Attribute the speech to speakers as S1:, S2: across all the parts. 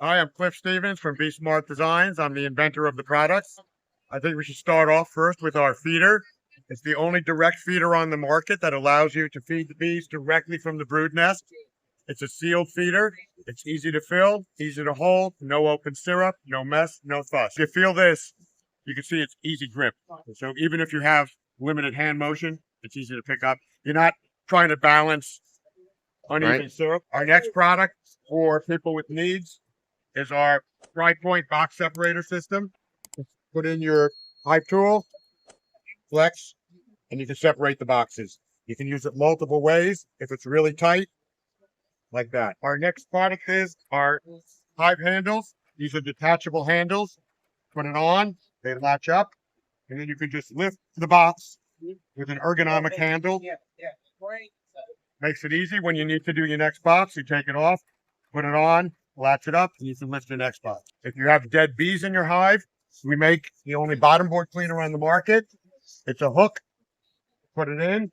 S1: Hi, I'm Cliff Stevens from BeeSmart Designs. I'm the inventor of the products. I think we should start off first with our feeder. It's the only direct feeder on the market that allows you to feed the bees directly from the brood nest. It's a sealed feeder. It's easy to fill, easy to hold, no open syrup, no mess, no fuss. If you feel this, you can see it's easy grip. So even if you have limited hand motion, it's easy to pick up. You're not trying to balance uneven syrup. Our next product for people with needs is our Pry Point box separator system. Put in your hive tool, flex, and you can separate the boxes. You can use it multiple ways if it's really tight, like that. Our next product is our hive handles. These are detachable handles. Put it on, they latch up, and then you can just lift the box with an ergonomic handle. Makes it easy when you need to do your next box. You take it off, put it on, latch it up, and you can lift the next box. If you have dead bees in your hive, we make the only bottom board cleaner on the market. It's a hook. Put it in,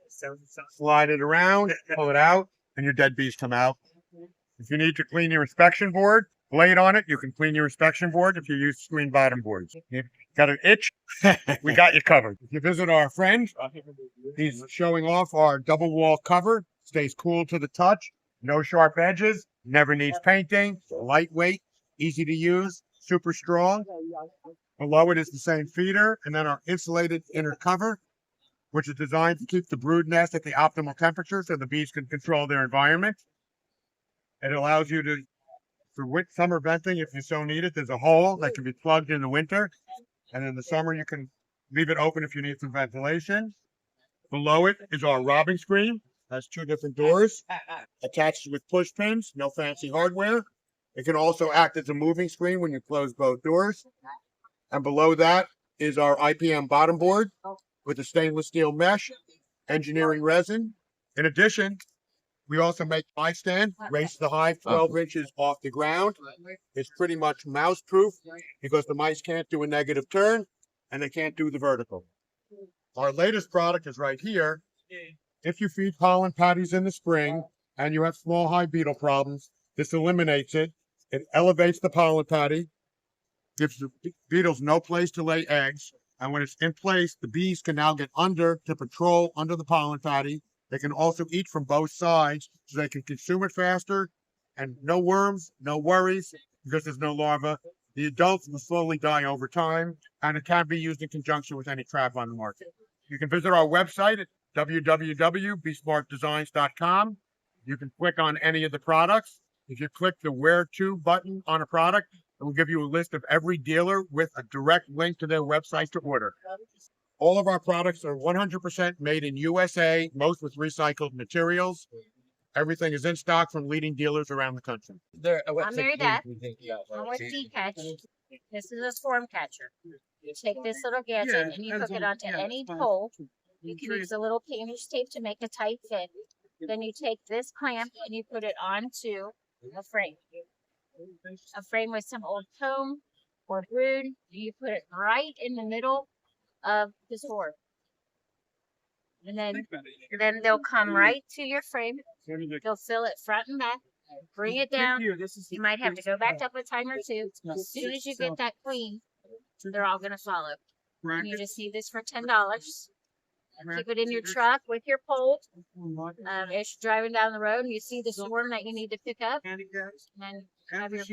S1: slide it around, pull it out, and your dead bees come out. If you need to clean your inspection board, blade on it, you can clean your inspection board if you use screen bottom boards. You got an itch? We got you covered. If you visit our friend, he's showing off our double wall cover. Stays cool to the touch, no sharp edges, never needs painting, lightweight, easy to use, super strong. Below it is the same feeder, and then our insulated inner cover, which is designed to keep the brood nest at the optimal temperature so the bees can control their environment. It allows you to, for summer venting, if you so need it, there's a hole that can be plugged in the winter, and in the summer you can leave it open if you need some ventilation. Below it is our robbing screen. Has two different doors attached with push pins, no fancy hardware. It can also act as a moving screen when you close both doors. And below that is our IPM bottom board with a stainless steel mesh, engineering resin. In addition, we also make Hive Stand, raise the hive 12 inches off the ground. It's pretty much mouse proof because the mice can't do a negative turn and they can't do the vertical. Our latest product is right here. If you feed pollen patties in the spring and you have small hive beetle problems, this eliminates it. It elevates the pollen patty, gives the beetles no place to lay eggs, and when it's in place, the bees can now get under to patrol under the pollen patty. They can also eat from both sides, so they can consume it faster, and no worms, no worries, because there's no larvae. The adults will slowly die over time, and it can be used in conjunction with any trap on the market. You can visit our website at www.beesmartdesigns.com. You can click on any of the products. If you click the Where To button on a product, it will give you a list of every dealer with a direct link to their website to order. All of our products are 100% made in USA, most with recycled materials. Everything is in stock from leading dealers around the country.
S2: I'm Mary Beth. I'm with bCatch. This is a swarm catcher. You take this little gadget and you hook it onto any pole. You can use a little painter's tape to make a tight fit. Then you take this clamp and you put it onto a frame. A frame with some old comb or brood. You put it right in the middle of the swarm. And then they'll come right to your frame. They'll fill it front and back. Bring it down. You might have to go back up a time or two. As soon as you get that queen, they're all going to follow. And you just need this for $10. Keep it in your truck with your pole. As you're driving down the road and you see the swarm that you need to pick up, and have your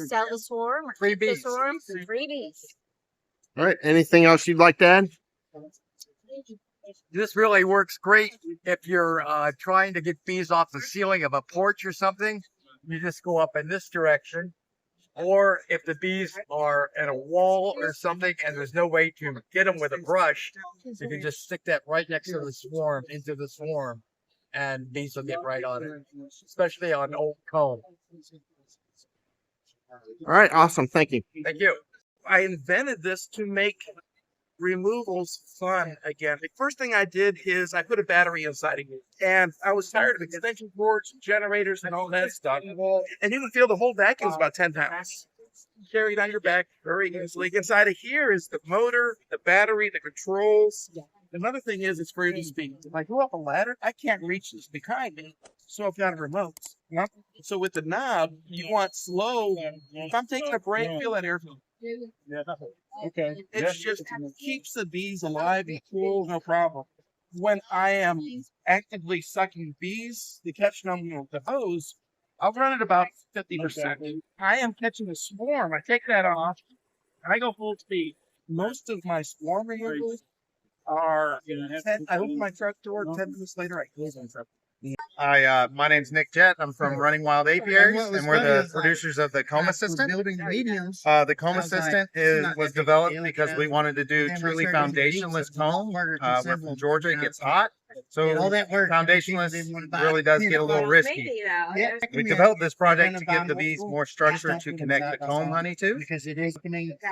S2: sell the swarm,
S1: Free bees.
S2: The swarm, free bees.
S1: All right. Anything else you'd like to add?
S3: This really works great if you're trying to get bees off the ceiling of a porch or something. You just go up in this direction. Or if the bees are at a wall or something and there's no way to get them with a brush, you can just stick that right next to the swarm, into the swarm, and bees will get right on it, especially on old comb.
S1: All right. Awesome. Thank you.
S3: Thank you.
S4: I invented this to make removals fun again. The first thing I did is I put a battery inside of it, and I was tired of extension cords, generators, and all that stuff. And you can feel the whole vacuum is about 10 pounds. Carry it on your back very easily. Inside of here is the motor, the battery, the controls, Another thing is it's for easy speed. If I go up a ladder, I can't reach this behind me. So I've got a remote. So with the knob, you want slow. If I'm taking a break, feel that air.
S1: Okay.
S4: It just keeps the bees alive and cool, no problem. When I am actively sucking bees, the catch number of the hose, I'll run at about 50%. I am catching a swarm. I take that off, and I go full speed. Most of my swarm removals are 10. I open my truck door, 10 minutes later, I close my truck.
S5: Hi, my name's Nick Jett. I'm from Running Wild Apiaries, and we're the producers of the Comb Assistant. The Comb Assistant was developed because we wanted to do truly foundationless comb. We're from Georgia, it gets hot, so foundationless really does get a little risky. We developed this project to give the bees more structure to connect the comb honey to.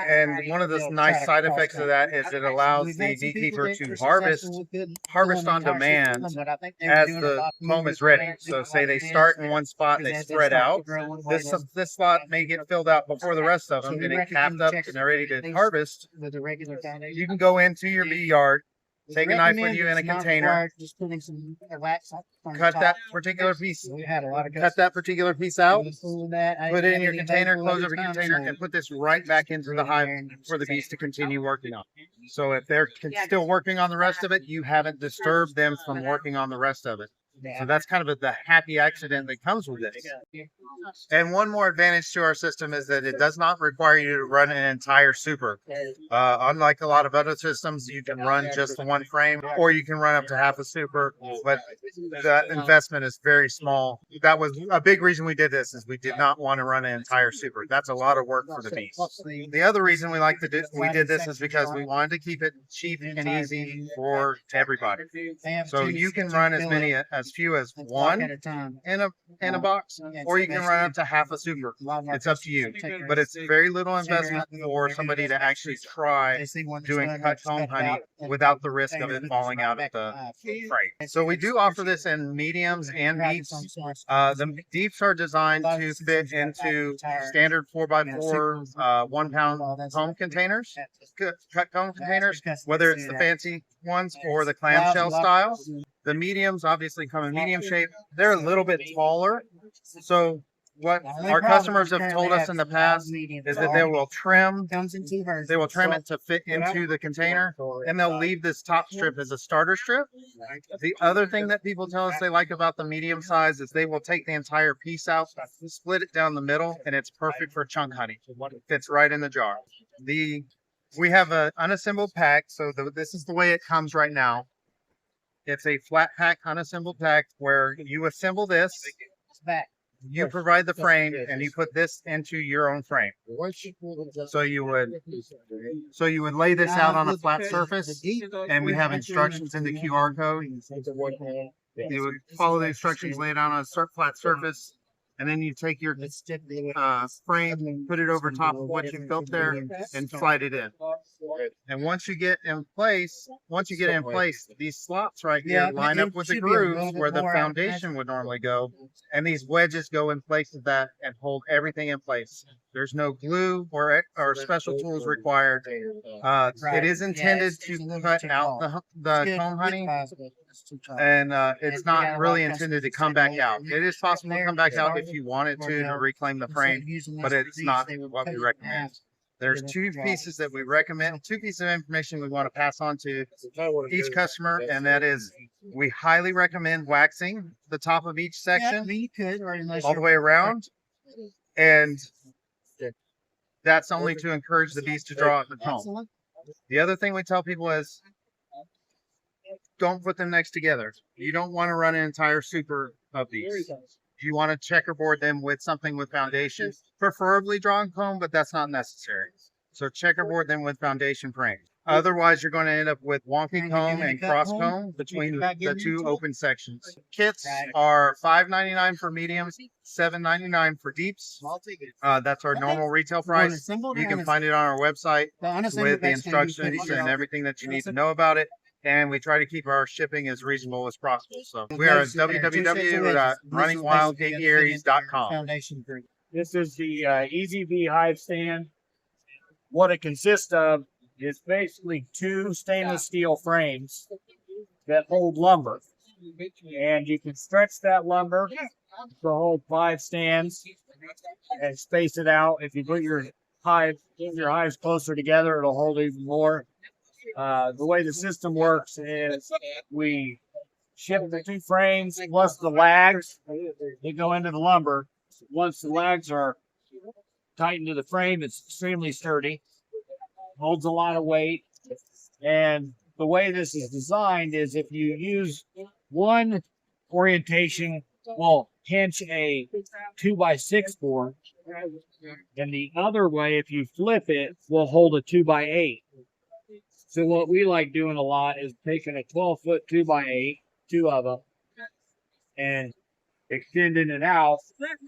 S5: And one of the nice side effects of that is it allows the beekeeper to harvest on demand as the comb is ready. So say they start in one spot, they spread out. This spot may get filled out before the rest of them, and it capped up and they're ready to harvest. You can go into your bee yard, take a knife with you in a container, cut that particular piece out, put it in your container, close up your container, and put this right back into the hive for the bees to continue working on. So if they're still working on the rest of it, you haven't disturbed them from working on the rest of it. So that's kind of the happy accident that comes with this. And one more advantage to our system is that it does not require you to run an entire super. Unlike a lot of other systems, you can run just one frame, or you can run up to half a super, but that investment is very small. That was a big reason we did this, is we did not want to run an entire super. That's a lot of work for the bees. The other reason we did this is because we wanted to keep it cheap and easy for everybody. So you can run as few as one in a box, or you can run up to half a super. It's up to you, but it's very little investment for somebody to actually try doing cut comb honey without the risk of it falling out of the frame. So we do offer this in mediums and deeps. The deeps are designed to fit into standard 4x4 1 pound comb containers, cut comb containers, whether it's the fancy ones or the clamshell style. The mediums obviously come in medium shape. They're a little bit taller. So what our customers have told us in the past is that they will trim it to fit into the container, and they'll leave this top strip as a starter strip. The other thing that people tell us they like about the medium size is they will take the entire piece out, split it down the middle, and it's perfect for chunk honey. It fits right in the jar. We have an unassembled pack, so this is the way it comes right now. It's a flat pack, unassembled pack, where you assemble this, you provide the frame, and you put this into your own frame. So you would lay this out on a flat surface, and we have instructions in the QR code. You would follow the instructions, lay it out on a flat surface, and then you take your frame, put it over top of what you built there, and slide it in. And once you get in place, these slots right here line up with the grooves where the foundation would normally go, and these wedges go in place of that and hold everything in place. There's no glue or special tools required. It is intended to cut out the comb honey, and it's not really intended to come back out. It is possible to come back out if you wanted to reclaim the frame, but it's not what we recommend. There's two pieces that we recommend, two pieces of information we want to pass on to each customer, and that is we highly recommend waxing the top of each section all the way around, and that's only to encourage the bees to draw out the comb. The other thing we tell people is don't put them next together. You don't want to run an entire super of these. You want to checkerboard them with something with foundation, preferably drawn comb, but that's not necessary. So checkerboard them with foundation frame. Otherwise, you're going to end up with wonky comb and cross comb between the two open sections. Kits are $5.99 for mediums, $7.99 for deeps. That's our normal retail price. You can find it on our website with the instructions and everything that you need to know about it. And we try to keep our shipping as reasonable as possible. So we are at www.runningwildapiaries.com.
S6: This is the EZB Hive Stand. What it consists of
S3: is basically two stainless steel frames that hold lumber. And you can stretch that lumber to hold 5 stands and space it out. If you put your hives closer together, it'll hold even more. The way the system works is we ship the 2 frames plus the lags. They go into the lumber. Once the lags are tightened to the frame, it's extremely sturdy, holds a lot of weight. And the way this is designed is if you use one orientation, will pinch a 2x6 board, and the other way, if you flip it, will hold a 2x8. So what we like doing a lot is taking a 12-foot 2x8, 2 of them, and extending it out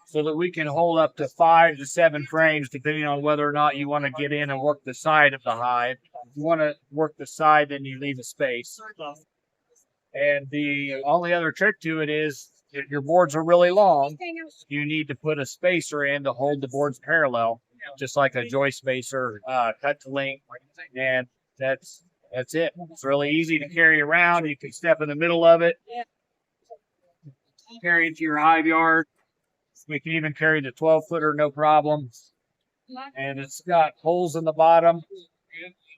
S3: so that we can hold up to 5 to 7 frames, depending on whether or not you want to get in and work the side of the hive. If you want to work the side, then you leave a space. And the only other trick to it is if your boards are really long, you need to put a spacer in to hold the boards parallel, just like a joist spacer, cut to length, and that's it. It's really easy to carry around. You can step in the middle of it, carry it to your hive yard. We can even carry the 12-footer, no problem. And it's got holes in the bottom.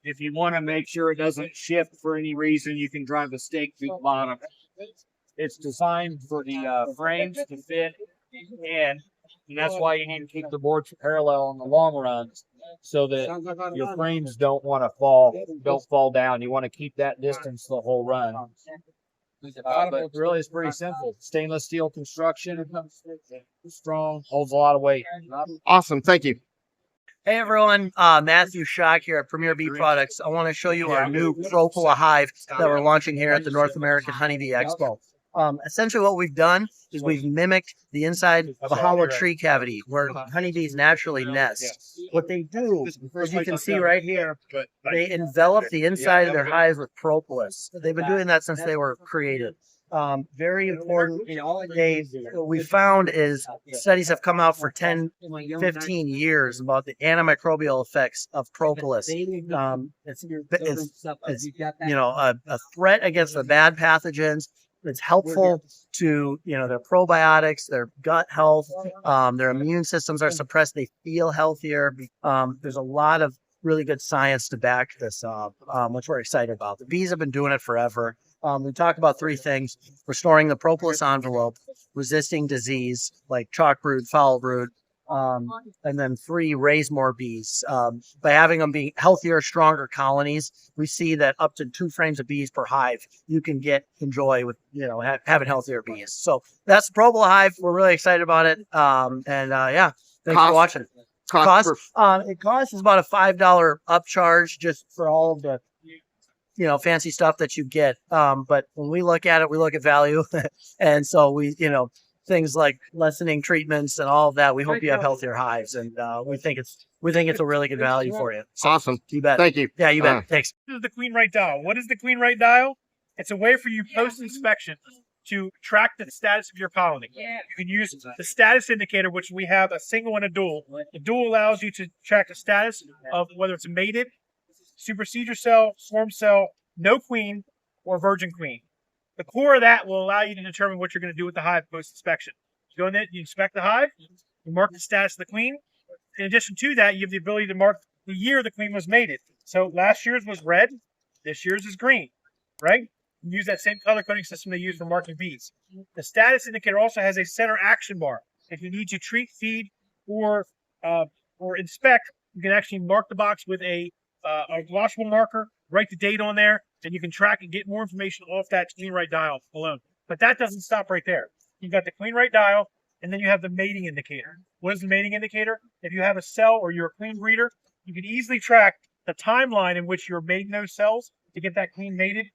S3: If you want to make sure it doesn't shift for any reason, you can drive a stake through the bottom. It's designed for the frames to fit in, and that's why you need to keep the boards parallel in the long run, so that your frames don't fall down. You want to keep that distance the whole run. But really, it's pretty simple. Stainless steel construction, strong, holds a lot of weight.
S5: Awesome. Thank you.
S6: Hey everyone, Matthew Schock here at Premier Bee Products. I want to show you our new Propola hive that we're launching here at the North American Honeybee Expo. Essentially what we've done is we've mimicked the inside of a hollow tree cavity where honeybees naturally nest. What they do, as you can see right here, they envelop the inside of their hives with propolis. They've been doing that since they were created. Very important. What we found is studies have come out for 10, 15 years about the antimicrobial effects of propolis. It's a threat against the bad pathogens. It's helpful to, their probiotics, their gut health, their immune systems are suppressed. They feel healthier. There's a lot of really good science to back this up, which we're excited about. The bees have been doing it forever. We talk about 3 things: restoring the propolis envelope, resisting disease like chalk brood, foul brood, and then 3, raise more bees. By having them be healthier, stronger colonies, we see that up to 2 frames of bees per hive you can enjoy with having healthier bees. So that's the Propola hive. We're really excited about it. Thanks for watching. It costs about a $5 upcharge just for all of the fancy stuff that you get. But when we look at it, we look at value. And so we, things like lessening treatments and all of that, we hope you have healthier hives. And we think it's a really good value for you. So,
S5: Awesome.
S6: You bet.
S5: Thank you.
S6: Yeah, you bet. Thanks.
S4: This is the QueenRiteDial. What is the QueenRiteDial? It's a way for you post-inspection to track the status of your colony. You can use the status indicator, which we have a single and a dual. The dual allows you to track the status of whether it's mated, supersedure cell, swarm cell, no queen, or virgin queen. The core of that will allow you to determine what you're going to do with the hive post-inspection. You go in there, you inspect the hive, you mark the status of the queen. In addition to that, you have the ability to mark the year the queen was mated. So last year's was red, this year's is green, right? You use that same color coding system they use for marking bees. The status indicator also has a center action bar. If you need to treat, feed, or inspect, you can actually mark the box with a washable marker, write the date on there, and you can track and get more information off that QueenRiteDial alone. But that doesn't stop right there. You've got the QueenRiteDial, and then you have the mating indicator. What is the mating indicator? If you have a cell or you're a queen breeder, you can easily track the timeline in which you're mating those cells to get that queen mated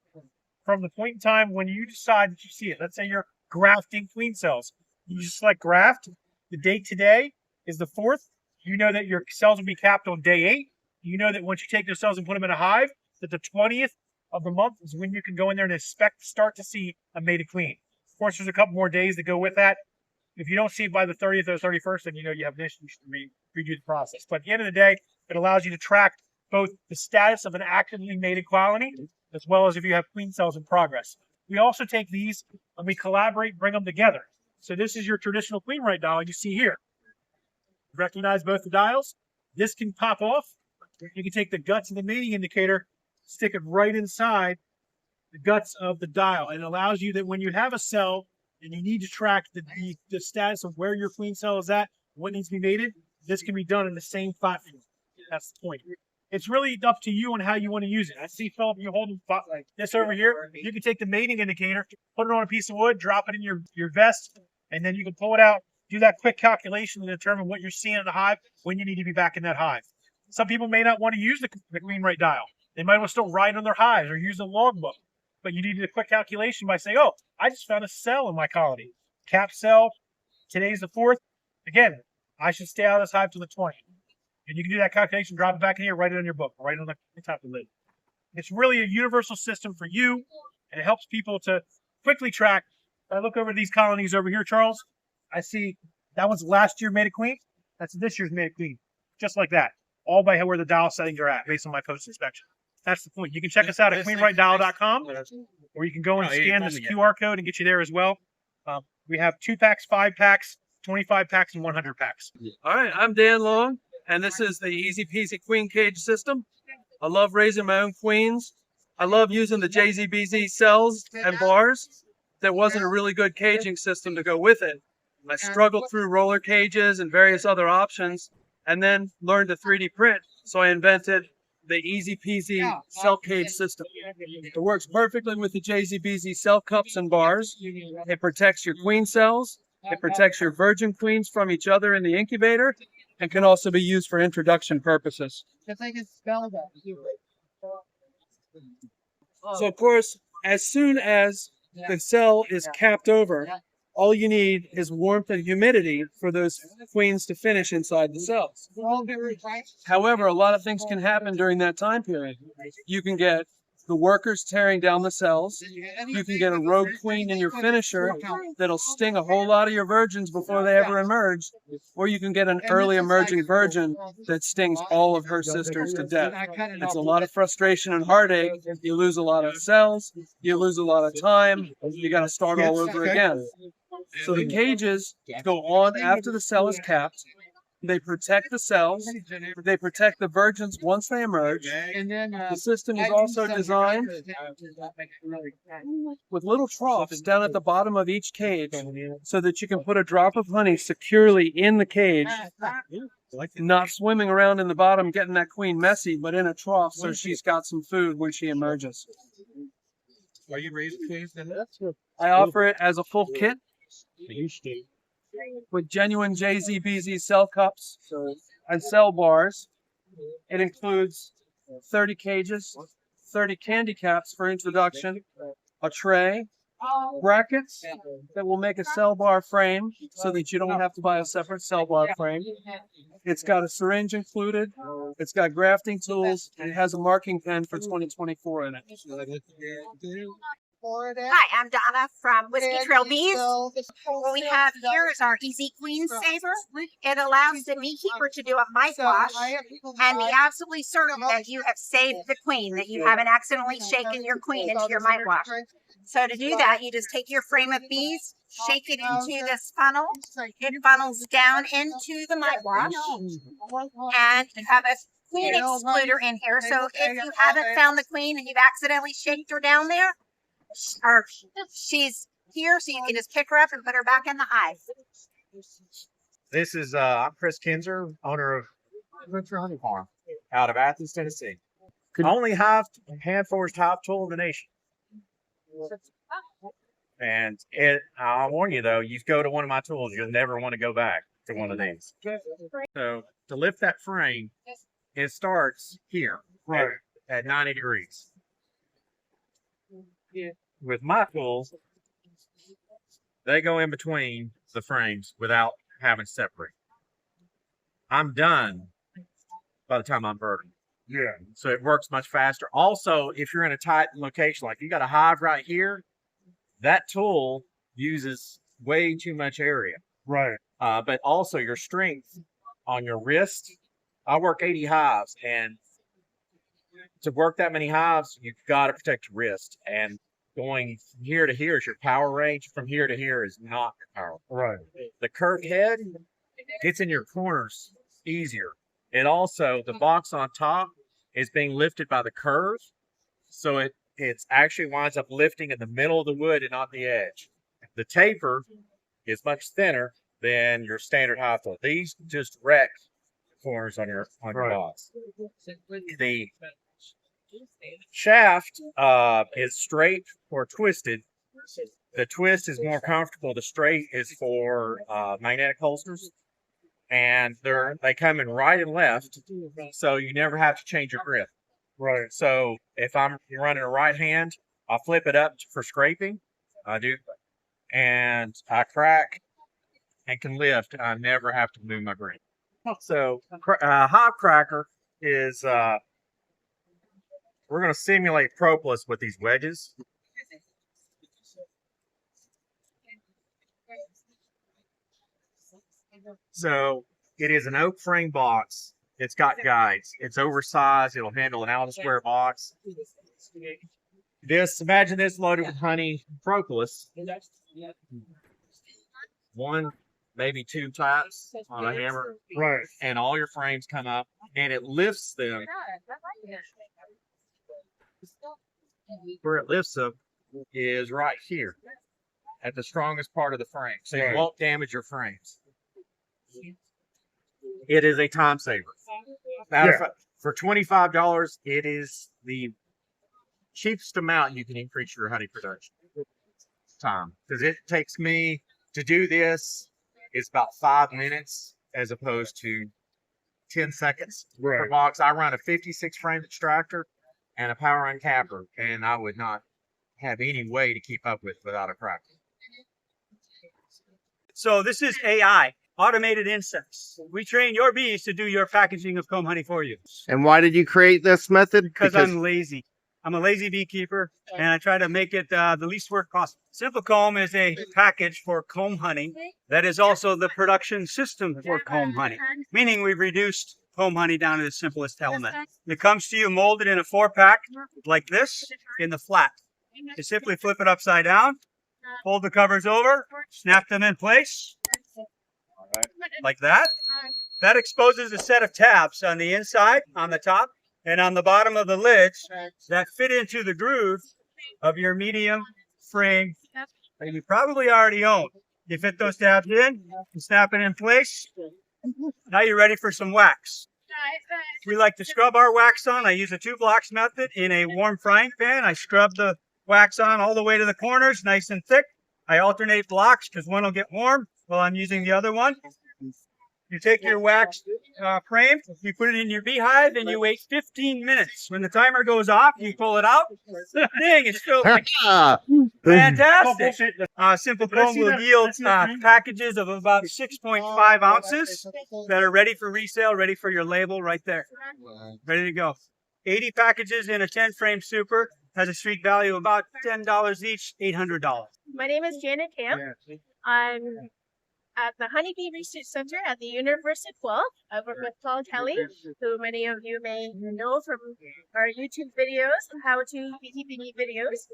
S4: from the point in time when you decide that you see it. Let's say you're grafting queen cells. You just select graft. The date today is the 4th. You know that your cells will be capped on day 8. You know that once you take those cells and put them in a hive, that the 20th of the month is when you can go in there and start to see a mated queen. Of course, there's a couple more days to go with that. If you don't see it by the 30th or 31st, then you know you have an issue. You should redo the process. But at the end of the day, it allows you to track
S7: both the status of an actively mated colony, as well as if you have queen cells in progress. We also take these and we collaborate, bring them together. So this is your traditional QueenRiteDial you see here. Recognize both the dials. This can pop off. You can take the guts of the mating indicator, stick it right inside the guts of the dial. And it allows you that when you have a cell and you need to track the status of where your queen cell is at, what needs to be mated, this can be done in the same platform. That's the point. It's really up to you on how you want to use it. I see, Philip, you're holding like this over here. You can take the mating indicator, put it on a piece of wood, drop it in your vest, and then you can pull it out, do that quick calculation to determine what you're seeing in the hive when you need to be back in that hive. Some people may not want to use the QueenRiteDial. They might want to still write on their hives or use a logbook. But you need a quick calculation by saying, oh, I just found a cell in my colony. Cap cell, today's the 4th. Again, I should stay out of this hive till the 20th. And you can do that calculation, drop it back in here, write it on your book, write it on the top of the lid. It's really a universal system for you, and it helps people to quickly track. I look over these colonies over here, Charles. I see that one's last year mated queen. That's this year's mated queen. Just like that. All by where the dial settings are at, based on my post-inspection. That's the point. You can check us out at QueenRiteDial.com, or you can go and scan this QR code and get you there as well. We have 2-packs, 5-packs, 25 packs, and 100 packs.
S8: All right, I'm Dan Long, and this is the EZPZ queen cage system. I love raising my own queens. I love using the JZBZ cells and bars. There wasn't a really good caging system to go with it. I struggled through roller cages and various other options, and then learned to 3D print, so I invented the EZPZ cell cage system. It works perfectly with the JZBZ cell cups and bars. It protects your queen cells. It protects your virgin queens from each other in the incubator, and can also be used for introduction purposes. So of course, as soon as the cell is capped over, all you need is warmth and humidity for those queens to finish inside the cells. However, a lot of things can happen during that time period. You can get the workers tearing down the cells. You can get a rogue queen in your finisher that'll sting a whole lot of your virgins before they ever emerge. Or you can get an early emerging virgin that stings all of her sisters to death. It's a lot of frustration and heartache. You lose a lot of cells. You lose a lot of time. You got to start all over again. So the cages go on after the cell is capped. They protect the cells. They protect the virgins once they emerge. The system is also designed with little troughs down at the bottom of each cage so that you can put a drop of honey securely in the cage, not swimming around in the bottom getting that queen messy, but in a trough so she's got some food when she emerges.
S4: Are you raising queens in that?
S8: I offer it as a full kit with genuine JZBZ cell cups and cell bars. It includes 30 cages, 30 candy caps for introduction, a tray, brackets that will make a cell bar frame so that you don't have to buy a separate cell bar frame. It's got a syringe included. It's got grafting tools, and it has a marking pen for 2024 in it.
S9: Hi, I'm Donna from Whiskey Trail Bees. What we have here is our Easy Queen Saver. It allows the beekeeper to do a mite wash and be absolutely certain that you have saved the queen, that you haven't accidentally shaken your queen into your mite wash. So to do that, you just take your frame of bees, shake it into this funnel. It funnels down into the mite wash, and you have a queen excluder in here. So if you haven't found the queen and you've accidentally shaked her down there, or she's here, so you can just pick her up and put her back in the hive.
S5: This is I'm Chris Kinzer, owner of Adventure Honey Farm out of Athens, Tennessee. Only hand forged hive tool in the nation. And I'll warn you though, you go to one of my tools, you'll never want to go back to one of these. So to lift that frame, it starts here, at 90 degrees. With my tools, they go in between the frames without having to separate. I'm done by the time I'm birding. Yeah. So it works much faster. Also, if you're in a tight location, like you got a hive right here, that tool uses way too much area.
S7: Right.
S5: But also your strength on your wrist. I work 80 hives, and
S10: to work that many hives, you've got to protect your wrist. And going from here to here is your power range. From here to here is not your power.
S1: Right.
S10: The curved head gets in your corners easier. And also, the box on top is being lifted by the curve, so it's actually winds up lifting in the middle of the wood and not the edge. The taper is much thinner than your standard hive tool. These just wreck corners on your box. The shaft is straight or twisted. The twist is more comfortable. The straight is for magnetic holsters, and they come in right and left, so you never have to change your grip.
S1: Right.
S10: So if I'm running a right hand, I'll flip it up for scraping. I do, and I crack and can lift. I never have to move my grip. So hive cracker is we're going to simulate Propolis with these wedges. So it is an oak frame box. It's got guides. It's oversized. It'll handle an out of square box. Imagine this loaded with honey Propolis. One, maybe two taps on a hammer.
S1: Right.
S10: And all your frames come up and it lifts them. Where it lifts them is right here at the strongest part of the frame. So you won't damage your frames. It is a time saver. For $25, it is the cheapest amount you can increase your honey production time. Because it takes me to do this, it's about 5 minutes as opposed to 10 seconds per box. I run a 56 frame extractor and a power uncapper, and I would not have any way to keep up with without a cracker.
S11: So this is AI, automated insects. We train your bees to do your packaging of comb honey for you.
S5: And why did you create this method?
S11: Because I'm lazy. I'm a lazy beekeeper, and I try to make it the least work possible. SimplKomb is a package for comb honey that is also the production system for comb honey, meaning we've reduced comb honey down to the simplest element. It comes to you molded in a 4-pack like this in the flat. You simply flip it upside down, fold the covers over, snap them in place like that. That exposes a set of tabs on the inside, on the top, and on the bottom of the lids that fit into the groove of your medium frame that you probably already own. You fit those tabs in, you snap it in place. Now you're ready for some wax. We like to scrub our wax on. I use a 2 blocks method in a warm frying pan. I scrub the wax on all the way to the corners, nice and thick. I alternate blocks because one will get warm while I'm using the other one. You take your wax frame, you put it in your beehive, and you wait 15 minutes. When the timer goes off, you pull it out. Dang, it's still fantastic. SimplKomb will yield packages of about 6.5 ounces that are ready for resale, ready for your label right there. Ready to go. 80 packages in a 10-frame super. Has a street value of about $10 each, $800.
S12: My name is Janet Camp. I'm at the Honeybee Research Center at the University of Guelph. I work with Paul Kelly, who many of you may know from our YouTube videos, how-to beekeeping videos.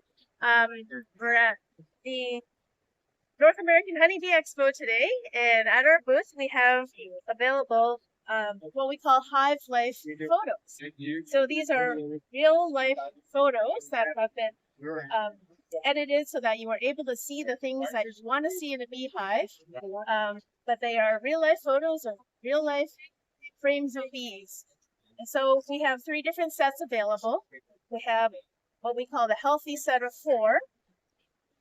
S12: We're at the North American Honeybee Expo today, and at our booth we have available what we call Hive Life Photos. So these are real life photos that have been edited so that you are able to see the things that you want to see in a beehive. But they are real life photos of real life frames of bees. And so we have 3 different sets available. We have what we call the healthy set of 4.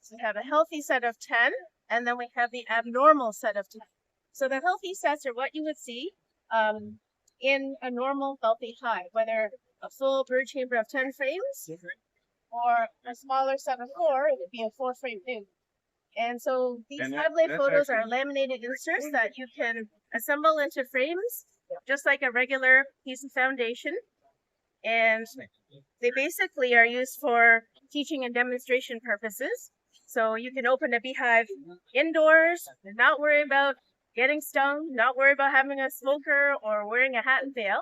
S12: So we have a healthy set of 10, and then we have the abnormal set of 10. So the healthy sets are what you would see in a normal healthy hive, whether a full brood chamber of 10 frames or a smaller set of 4, it would be a 4-frame new. And so these Hive Life photos are laminated inserts that you can assemble into frames, just like a regular piece of foundation. And they basically are used for teaching and demonstration purposes. So you can open a beehive indoors and not worry about getting stung, not worry about having a smoker or wearing a hat and veil.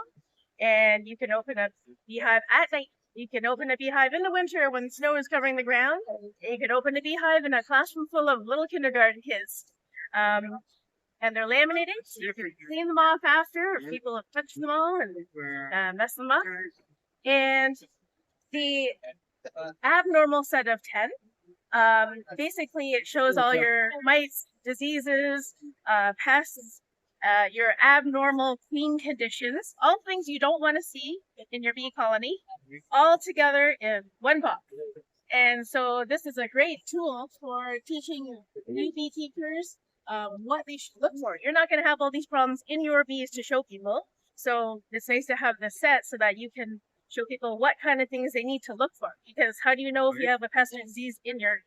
S12: and you can open a beehive at night. You can open a beehive in the winter when snow is covering the ground. You can open a beehive in a classroom full of little kindergarten kids. And they're laminated, so you can clean them off after if people have touched them all and messed them up. And the abnormal set of 10, basically it shows all your mites, diseases, pests, your abnormal queen conditions, all things you don't want to see in your bee colony, all together in one box. And so this is a great tool for teaching new beekeepers what they should look for. You're not going to have all these problems in your bees to show people. So it's nice to have this set so that you can show people what kind of things they need to look for. Because how do you know if you have a pest or disease in your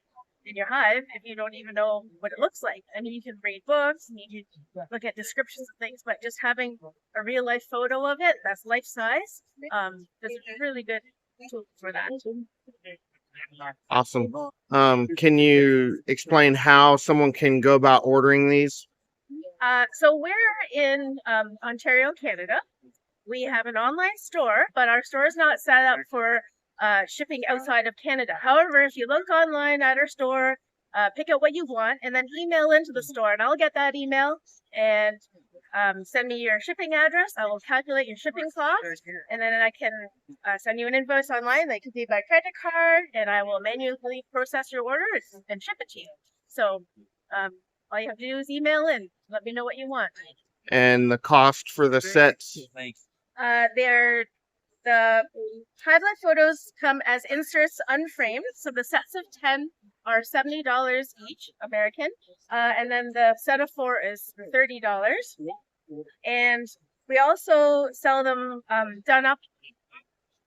S12: hive if you don't even know what it looks like? I mean, you can read books and you can look at descriptions of things, but just having a real life photo of it that's life size is a really good tool for that.
S5: Awesome. Can you explain how someone can go about ordering these?
S12: So we're in Ontario, Canada. We have an online store, but our store is not set up for shipping outside of Canada. However, if you look online at our store, pick out what you want and then email into the store, and I'll get that email and send me your shipping address. I will calculate your shipping cost, and then I can send you an invoice online that can be by credit card, and I will manually process your order and ship it to you. So all you have to do is email in, let me know what you want.
S5: And the cost for the sets?
S12: The Hive Life Photos come as inserts unframed, so the sets of 10 are $70 each, American, and then the set of 4 is $30. And we also sell them done up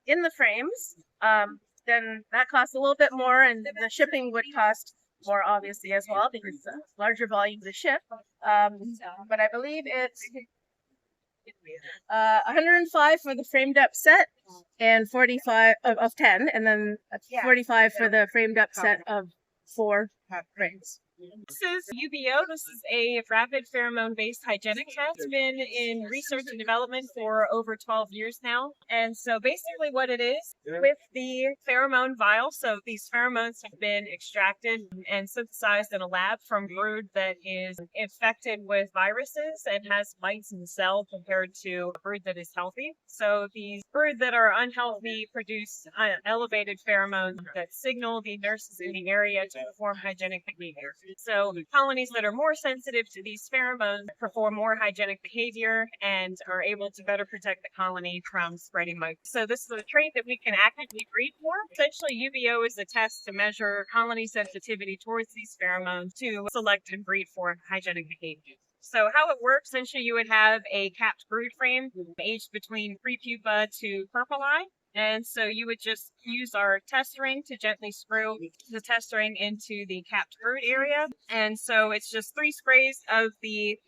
S12: in the frames. Then that costs a little bit more, and the shipping would cost more, obviously, as well, because it's a larger volume to ship. But I believe it's $105 for the framed up set and 45 of 10, and then 45 for the framed up set of 4 frames.
S13: This is UBeeO. This is a rapid pheromone based hygenic test. It's been in research and development for over 12 years now. And so basically what it is with the pheromone vial. So these pheromones have been extracted and synthesized in a lab from brood that is infected with viruses and has mites in the cell compared to a brood that is healthy. So these brood that are unhealthy produce elevated pheromones that signal the nurses in the area to perform hygienic behavior. So colonies that are more sensitive to these pheromones perform more hygienic behavior and are able to better protect the colony from spreading mites. So this is a trait that we can actively breed for. Essentially, UBeeO is a test to measure colony sensitivity towards these pheromones to select and breed for hygienic behavior. So how it works, essentially you would have a capped brood frame aged between prepupa to purpuli. And so you would just use our test ring to gently screw the test ring into the capped brood area. And so it's just 3 sprays of the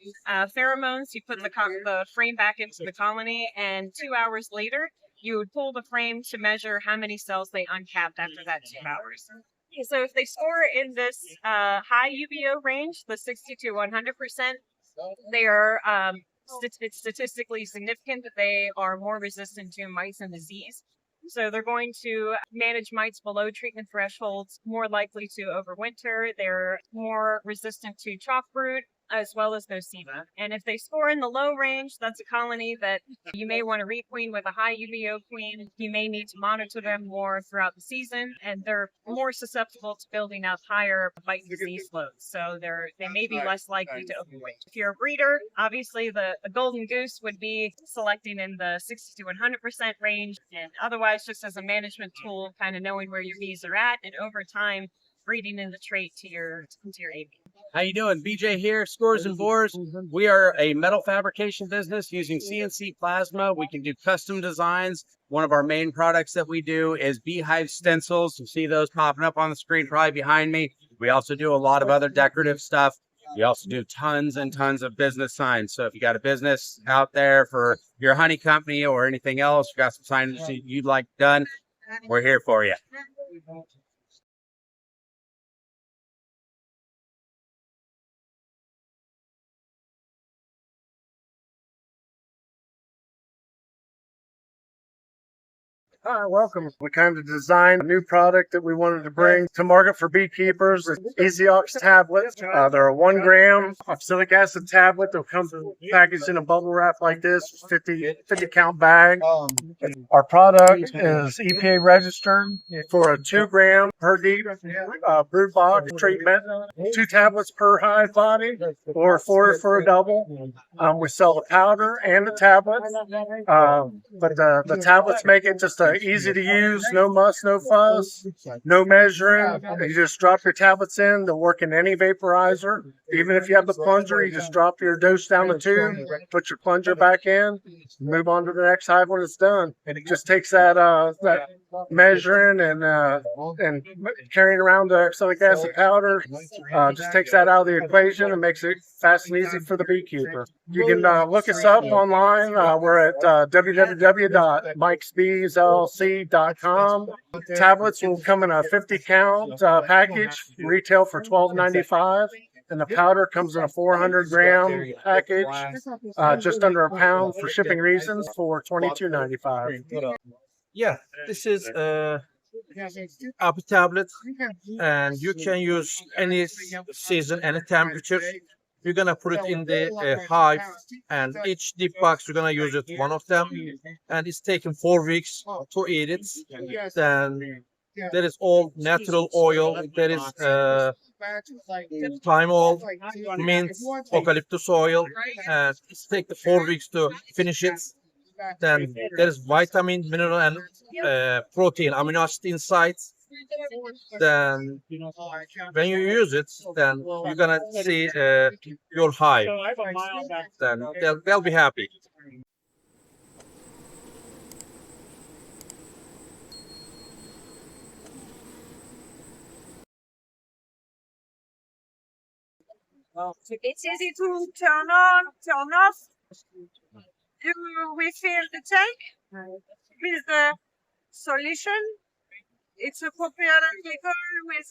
S13: pheromones. You put the frame back into the colony, and 2 hours later, you would pull the frame to measure how many cells they uncapped after that 2 hours. So if they score in this high UBeeO range, the 60 to 100%, they are it's statistically significant that they are more resistant to mites and disease. So they're going to manage mites below treatment thresholds, more likely to overwinter. They're more resistant to chalk brood, as well as Nosema. And if they score in the low range, that's a colony that you may want to requeen with a high UBeeO queen. You may need to monitor them more throughout the season, and they're more susceptible to building up higher mite disease loads. So they may be less likely to overwinter. If you're a breeder, obviously the golden goose would be selecting in the 60 to 100% range, and otherwise just as a management tool, kind of knowing where your bees are at, and over time breeding in the trait to your AB.
S14: How you doing? BJ here, Scores and Bores. We are a metal fabrication business using CNC plasma. We can do custom designs. One of our main products that we do is Beehive Stencils. You see those popping up on the screen probably behind me. We also do a lot of other decorative stuff. We also do tons and tons of business signs. So if you got a business out there for your honey company or anything else, you got some signage you'd like done, we're here for you.
S5: Hi, welcome. We kind of designed a new product that we wanted to bring to market for beekeepers. It's EZOX tablets. They're a 1 gram oxalic acid tablet that comes packaged in a bubble wrap like this, 50 count bag. Our product is EPA registered for a 2 gram per deep brood box treatment, 2 tablets per hive body, or 4 for a double. We sell the powder and the tablets, but the tablets make it just easy to use, no muss, no fuss, no measuring. You just drop your tablets in, they'll work in any vaporizer. Even if you have the plunger, you just drop your dose down the tube, put your plunger back in, move on to the next hive when it's done. And it just takes that measuring and carrying around the oxalic acid powder, just takes that out of the equation and makes it fast and easy for the beekeeper. You can look us up online. We're at www.mikesbeeslc.com. Tablets will come in a 50 count package, retail for $12.95. And the powder comes in a 400 gram package, just under £1 for shipping reasons for $22.95.
S15: Yeah, this is Apitablet, and you can use any season, any temperature. You're gonna put it in the hive, and each deep box you're gonna use it one of them, and it's taken 4 weeks to eat it. Then there is all natural oil. There is thyme oil, mint, eucalyptus oil, and it's taken 4 weeks to finish it. Then there is vitamin, mineral, and protein, amino acid inside. Then when you use it, then you're gonna see your hive. Then they'll be happy.
S16: It's easy to turn on, turn off. You refill the tank with the solution. It's a propellant glycol with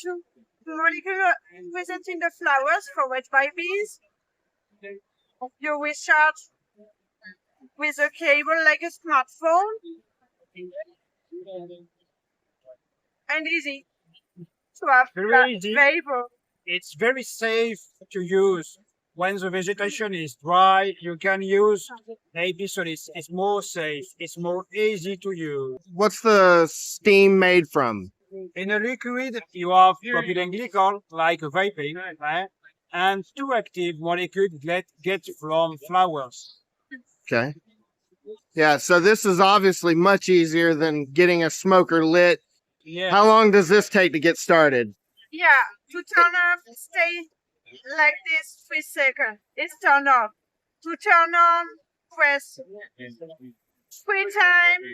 S16: 2 molecules present in the flowers for wet by bees. You recharge with a cable like a smartphone. And easy to have
S11: Very easy.
S16: vapor.
S11: It's very safe to use. When the vegetation is dry, you can use Apisolis. It's more safe. It's more easy to use.
S5: What's the steam made from?
S11: In a liquid, you have propylene glycol, like vaping, and 2 active molecules get from flowers.
S5: Okay. Yeah, so this is obviously much easier than getting a smoker lit.
S11: Yeah.
S5: How long does this take to get started?
S16: Yeah, to turn off, stay like this 3 seconds. It's turned off. To turn on, press 3 times.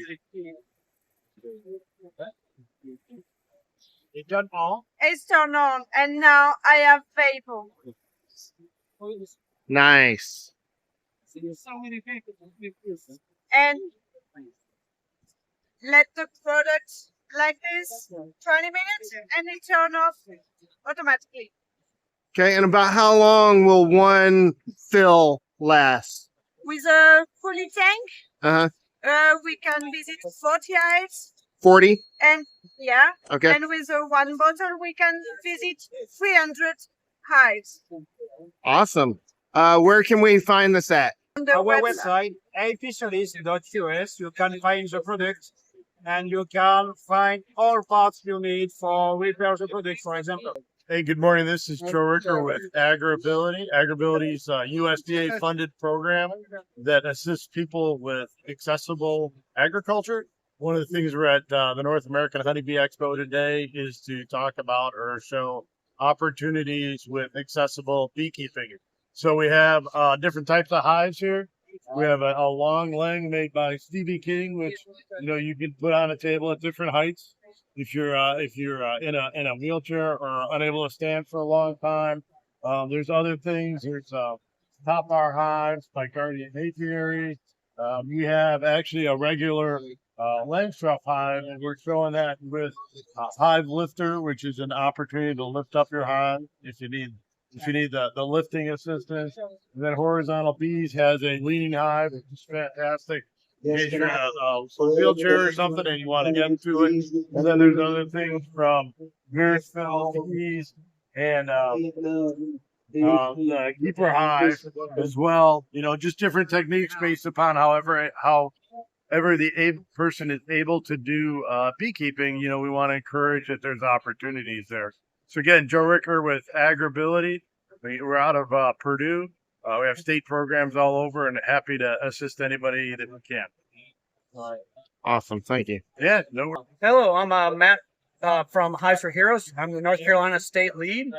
S11: It's turned on.
S16: It's turned on, and now I have vapor.
S5: Nice.
S16: And let the product like this 20 minutes, and it turn off automatically.
S5: Okay, and about how long will one fill last?
S16: With a fully tank,
S5: Uh-huh.
S16: we can visit 40 hives.
S5: 40?
S16: And yeah,
S5: Okay.
S16: and with a 1 bottle, we can visit 300 hives.
S5: Awesome. Where can we find this at?
S16: On the
S11: Our website, apisolis.us, you can find the product, and you can find all parts you need for repair the product, for example.
S1: Hey, good morning. This is Joe Ricker with AgrAbility. AgrAbility is a USDA-funded program that assists people with accessible agriculture. One of the things we're at the North American Honeybee Expo today is to talk about or show opportunities with accessible beekeeping. So we have different types of hives here. We have a long leg made by Stevie King, which you can put on a table at different heights. If you're in a wheelchair or unable to stand for a long time, there's other things. There's top bar hives by Guardian Apiary. We have actually a regular land strap hive, and we're showing that with Hive Lifter, which is an opportunity to lift up your hive if you need the lifting assistance. And then Horizontal Bees has a leaning hive, which is fantastic in case you're in a wheelchair or something and you want to get into it. And then there's other things from Miracell bees and the keeper hive as well. You know, just different techniques based upon however the person is able to do beekeeping. You know, we want to encourage that there's opportunities there. So again, Joe Ricker with AgrAbility. We're out of Purdue. We have state programs all over, and happy to assist anybody that we can. Awesome, thank you. Yeah, no worries.
S17: Hello, I'm Matt from Hives for Heroes. I'm the North Carolina State Lead.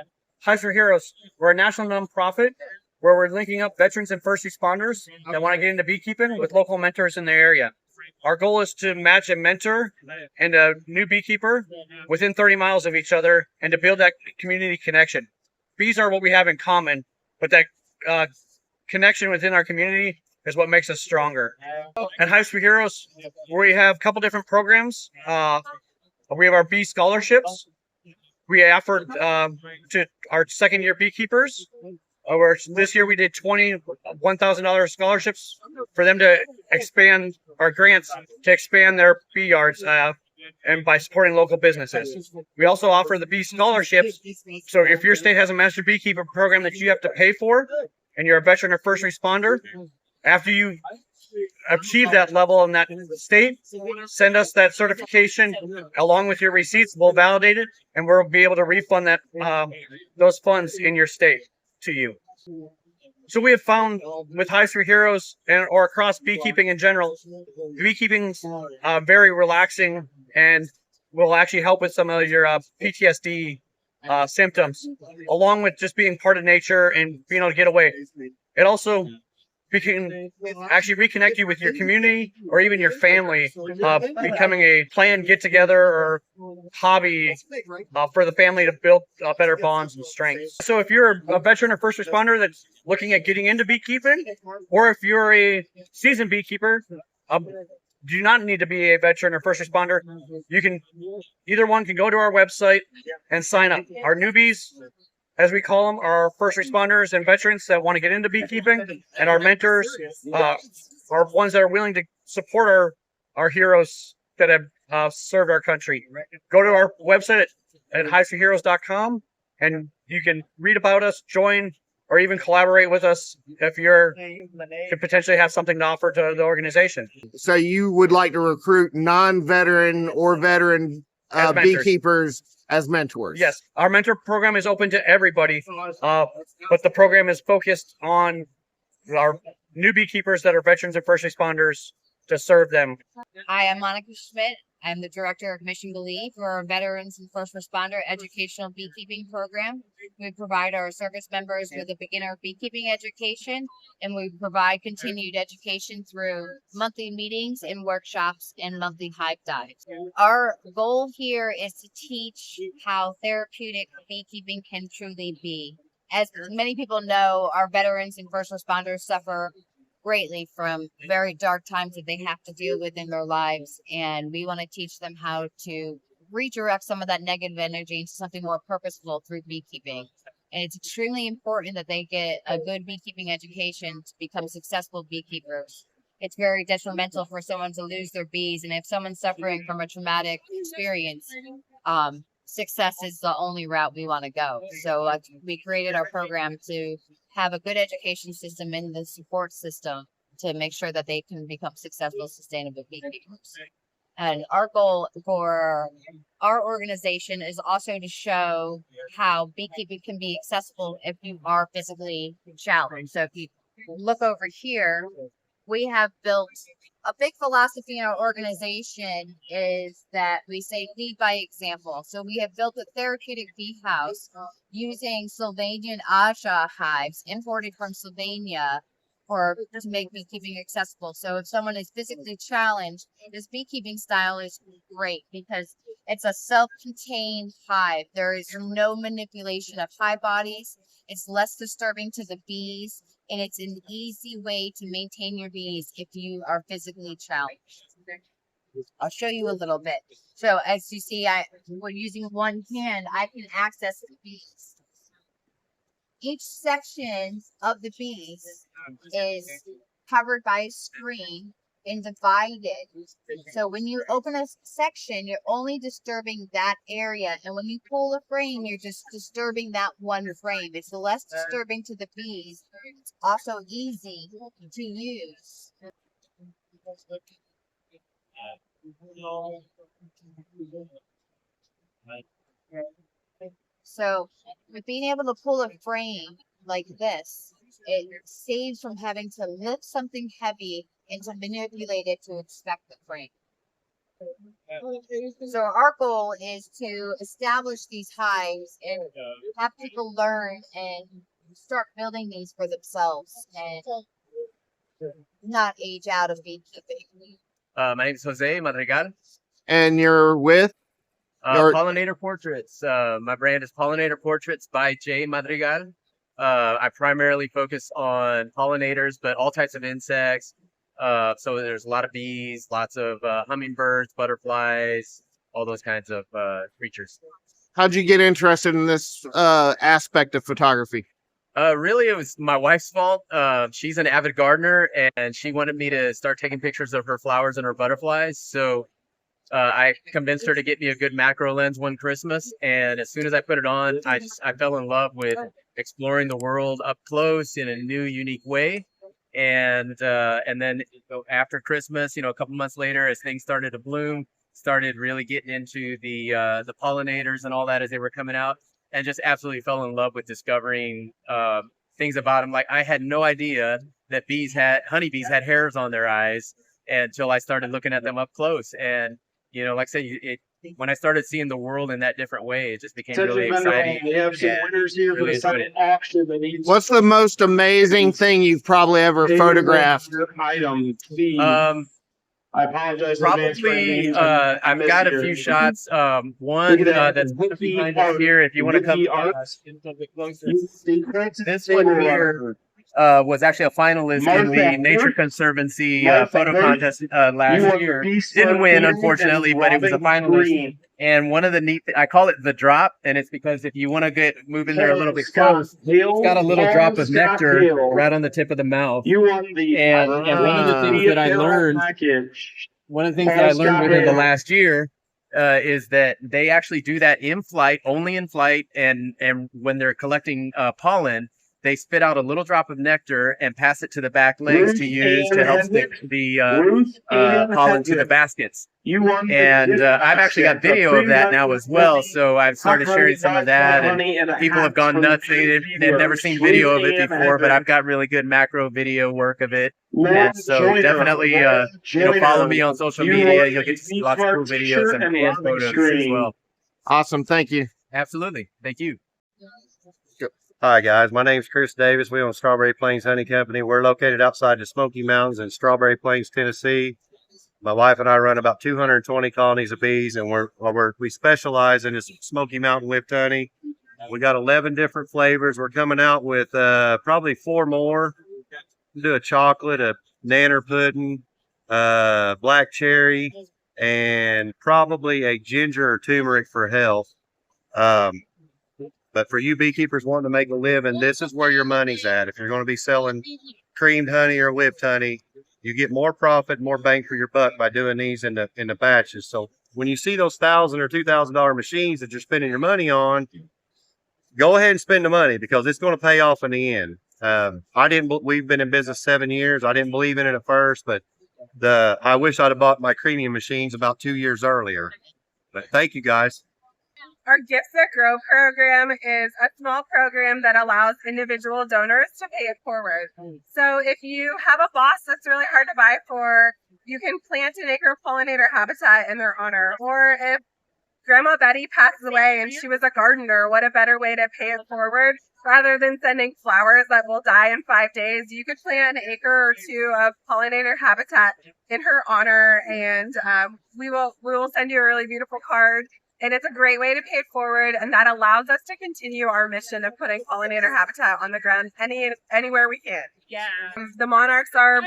S17: Hives for Heroes, we're a national nonprofit where we're linking up veterans and first responders that want to get into beekeeping with local mentors in their area. Our goal is to match a mentor and a new beekeeper within 30 miles of each other and to build that community connection. Bees are what we have in common, but that connection within our community is what makes us stronger. At Hives for Heroes, we have a couple different programs. We have our bee scholarships. We offered to our second-year beekeepers. This year we did $21,000 scholarships for them to expand, our grants to expand their bee yards and by supporting local businesses. We also offer the bee scholarships. So if your state has a master beekeeper program that you have to pay for and you're a veteran or first responder, after you achieve that level in that state, send us that certification along with your receipts. We'll validate it and we'll be able to refund that those funds in your state to you. So we have found with Hives for Heroes or across beekeeping in general, beekeeping's very relaxing and will actually help with some of your PTSD symptoms, along with just being part of nature and being able to get away. It also can actually reconnect you with your community or even your family, becoming a planned get-together or hobby for the family to build better bonds and strengths. So if you're a veteran or first responder that's looking at getting into beekeeping, or if you're a seasoned beekeeper, do not need to be a veteran or first responder. You can, either one can go to our website and sign up. Our newbies, as we call them, are first responders and veterans that want to get into beekeeping, and our mentors are ones that are willing to support our heroes that have served our country. Go to our website at hivesforheroes.com and you can read about us, join, or even collaborate with us if you could potentially have something to offer to the organization.
S18: So you would like to recruit non-veteran or veteran beekeepers as mentors?
S17: Yes, our mentor program is open to everybody, but the program is focused on our new beekeepers that are veterans and first responders to serve them.
S19: Hi, I'm Monica Schmidt. I'm the director of Mission Believe for our Veterans and First Responder Educational Beekeeping Program. We provide our service members with a beginner beekeeping education, and we provide continued education through monthly meetings and workshops and monthly hive dives. Our goal here is to teach how therapeutic beekeeping can truly be. As many people know, our veterans and first responders suffer greatly from very dark times that they have to deal with in their lives, and we want to teach them how to redirect some of that negative energy into something more purposeful through beekeeping. And it's extremely important that they get a good beekeeping education to become successful beekeepers. It's very detrimental for someone to lose their bees, and if someone's suffering from a traumatic experience, success is the only route we want to go. So we created our program to have a good education system and the support system to make sure that they can become successful, sustainable beekeepers. And our goal for our organization is also to show how beekeeping can be accessible if you are physically challenged. So if you look over here, we have built a big philosophy in our organization is that we say lead by example. So we have built a therapeutic bee house using Slovenian Aja hives imported from Slovenia to make beekeeping accessible. So if someone is physically challenged, this beekeeping style is great because it's a self-contained hive. There is no manipulation of hive bodies. It's less disturbing to the bees, and it's an easy way to maintain your bees if you are physically challenged. I'll show you a little bit. So as you see, we're using one hand, I can access the bees. Each section of the bees is covered by a screen and divided. So when you open a section, you're only disturbing that area. And when you pull a frame, you're just disturbing that one frame. It's less disturbing to the bees. It's also easy to use. So with being able to pull a frame like this, it saves from having to lift something heavy and to manipulate it to inspect the frame. So our goal is to establish these hives and have people learn and start building these for themselves and not age out of beekeeping.
S20: My name is Jose Madrigal.
S18: And you're with?
S20: Pollinator Portraits. My brand is Pollinator Portraits by J Madrigal. I primarily focus on pollinators, but all types of insects. So there's a lot of bees, lots of hummingbirds, butterflies, all those kinds of creatures.
S18: How'd you get interested in this aspect of photography?
S20: Really, it was my wife's fault. She's an avid gardener, and she wanted me to start taking pictures of her flowers and her butterflies. So I convinced her to get me a good macro lens one Christmas, and as soon as I put it on, I fell in love with exploring the world up close in a new, unique way. And then after Christmas, a couple months later, as things started to bloom, started really getting into the pollinators and all that as they were coming out, and just absolutely fell in love with discovering things about them. Like, I had no idea that honeybees had hairs on their eyes until I started looking at them up close. And like I said, when I started seeing the world in that different way, it just became really exciting.
S21: We have some winners here for the second auction.
S18: What's the most amazing thing you've probably ever photographed?
S21: Item, please. I apologize.
S20: Probably, I've got a few shots. One that's behind us here, if you want to come this one here was actually a finalist in the Nature Conservancy photo contest last year. Didn't win, unfortunately, but it was a finalist. And one of the I call it the drop, and it's because if you want to move in there a little bit close, it's got a little drop of nectar right on the tip of the mouth. And one of the things that I learned, within the last year, is that they actually do that in flight, only in flight, and when they're collecting pollen, they spit out a little drop of nectar and pass it to the back legs to use to help stick the pollen to the baskets. And I've actually got video of that now as well, so I've started sharing some of that, and people have gone nuts. They've never seen video of it before, but I've got really good macro video work of it. And so definitely, follow me on social media. You'll get to see lots of cool videos and photos as well.
S18: Awesome. Thank you.
S20: Absolutely. Thank you.
S22: Hi guys, my name is Chris Davis. We own Strawberry Plains Honey Company. We're located outside the Smoky Mountains in Strawberry Plains, Tennessee. My wife and I run about 220 colonies of bees, and we specialize in this Smoky Mountain whipped honey. We got 11 different flavors. We're coming out with probably 4 more. We'll do a chocolate, a nanner pudding, black cherry, and probably a ginger or turmeric for health. But for you beekeepers wanting to make a living, this is where your money's at. If you're going to be selling creamed honey or whipped honey, you get more profit, more bang for your buck by doing these in the batches. So when you see those $1,000 or $2,000 machines that you're spending your money on, go ahead and spend the money, because it's going to pay off in the end. We've been in business 7 years. I didn't believe in it at first, but I wish I'd have bought my creaming machines about 2 years earlier. But thank you guys.
S23: Our Gifts That Grow program is a small program that allows individual donors to pay it forward. So if you have a boss that's really hard to buy for, you can plant an acre of pollinator habitat in their honor. Or if Grandma Betty passes away and she was a gardener, what a better way to pay it forward. Rather than sending flowers that will die in 5 days, you could plant an acre or 2 of pollinator habitat in her honor, and we will send you a really beautiful card. And it's a great way to pay it forward, and that allows us to continue our mission of putting pollinator habitat on the ground anywhere we can.
S12: Yeah.
S23: The monarchs are,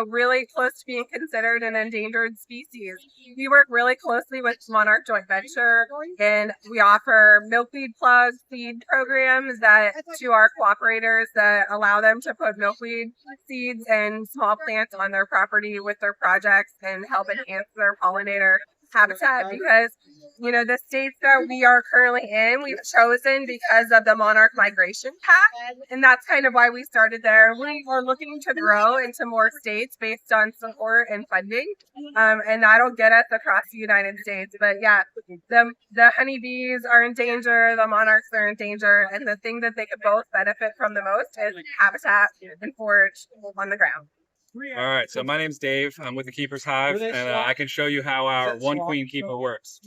S23: really close to being considered an endangered species. We work really closely with Monarch Joint Venture, and we offer milkweed plug seed programs to our cooperators that allow them to put milkweed seeds and small plants on their property with their projects and help enhance their pollinator habitat, because the states that we are currently in, we've chosen because of the monarch migration path, and that's kind of why we started there. We are looking to grow into more states based on support and funding, and that'll get us across the United States. But yeah, the honeybees are in danger, the monarchs are in danger, and the thing that they could both benefit from the most is habitat and forage on the ground.
S2: All right, so my name's Dave. I'm with the Keeper's Hive, and I can show you how our One Queen Keeper works.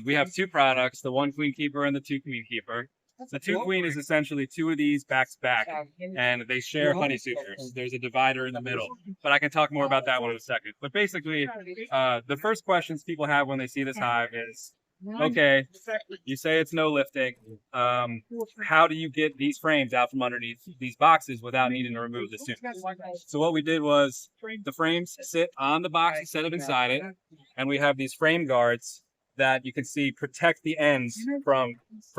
S2: We have two products, the One Queen Keeper and the Two Queen Keeper. The Two Queen is essentially two of these back to back, and they share honey sutures. There's a divider in the middle, but I can talk more about that one in a second. But basically, the first questions people have when they see this hive is, okay, you say it's no lifting. How do you get these frames out from underneath these boxes without needing to remove the sutures? So what we did was the frames sit on the box instead of inside it, and we have these frame guards that you can see protect the ends from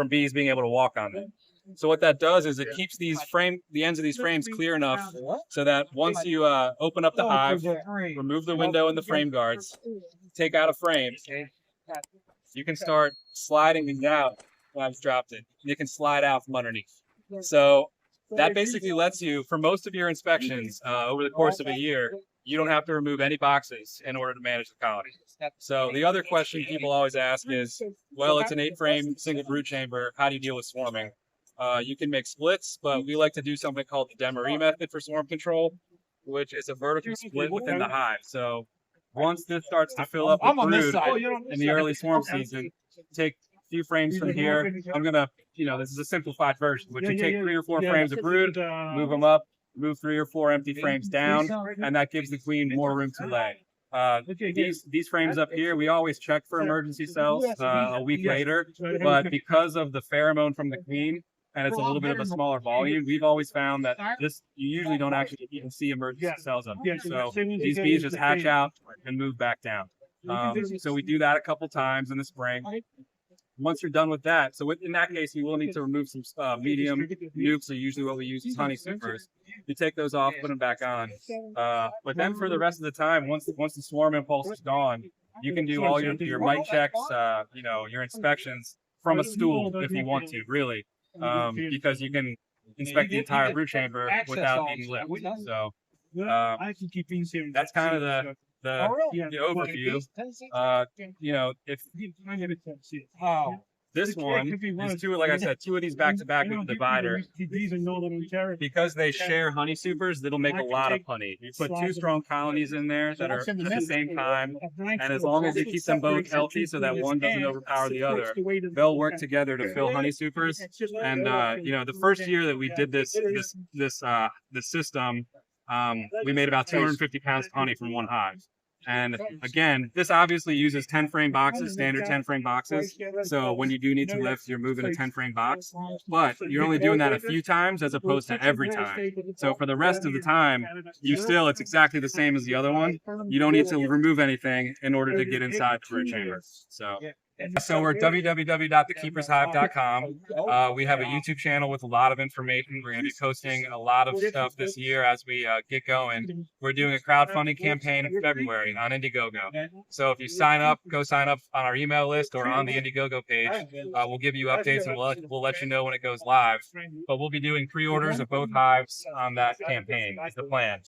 S2: bees being able to walk on them. So what that does is it keeps the ends of these frames clear enough so that once you open up the hive, remove the window and the frame guards, take out a frame, you can start sliding these out. I've dropped it. You can slide out from underneath. So that basically lets you, for most of your inspections over the course of a year, you don't have to remove any boxes in order to manage the colony. So the other question people always ask is, well, it's an 8-frame single brood chamber. How do you deal with swarming? You can make splits, but we like to do something called the Demery method for swarm control, which is a vertical split within the hive. So once this starts to fill up with brood in the early swarm season, take a few frames from here. I'm going to, this is a simplified version, but you take 3 or 4 frames of brood, move them up, move 3 or 4 empty frames down, and that gives the queen more room to lay. These frames up here, we always check for emergency cells a week later, but because of the pheromone from the queen, and it's a little bit of a smaller volume, we've always found that you usually don't actually even see emergency cells up here. So these bees just hatch out and move back down. So we do that a couple times in the spring. Once you're done with that, so in that case, you will need to remove some medium nukes, so usually what we use is honey supers. You take those off, put them back on. But then for the rest of the time, once the swarm impulse is gone, you can do all your mite checks, your inspections from a stool if you want to, really. Because you can inspect the entire brood chamber without being lifted. So that's kind of the overview. This one is like I said, 2 of these back to back with the divider. Because they share honey supers, that'll make a lot of honey. You put 2 strong colonies in there that are at the same time, and as long as you keep them both healthy so that one doesn't overpower the other, they'll work together to fill honey supers. And the first year that we did this system, we made about 250 pounds of honey from one hive. And again, this obviously uses 10-frame boxes, standard 10-frame boxes. So when you do need to lift, you're moving a 10-frame box. But you're only doing that a few times as opposed to every time. So for the rest of the time, it's exactly the same as the other one. You don't need to remove anything in order to get inside the brood chamber. So we're www.thekeepershive.com. We have a YouTube channel with a lot of information. We're going to be posting a lot of stuff this year as we get going. We're doing a crowdfunding campaign in February on Indiegogo. So if you go sign up on our email list or on the Indiegogo page. We'll give you updates and we'll let you know when it goes live. But we'll be doing pre-orders of both hives on that campaign is the plan.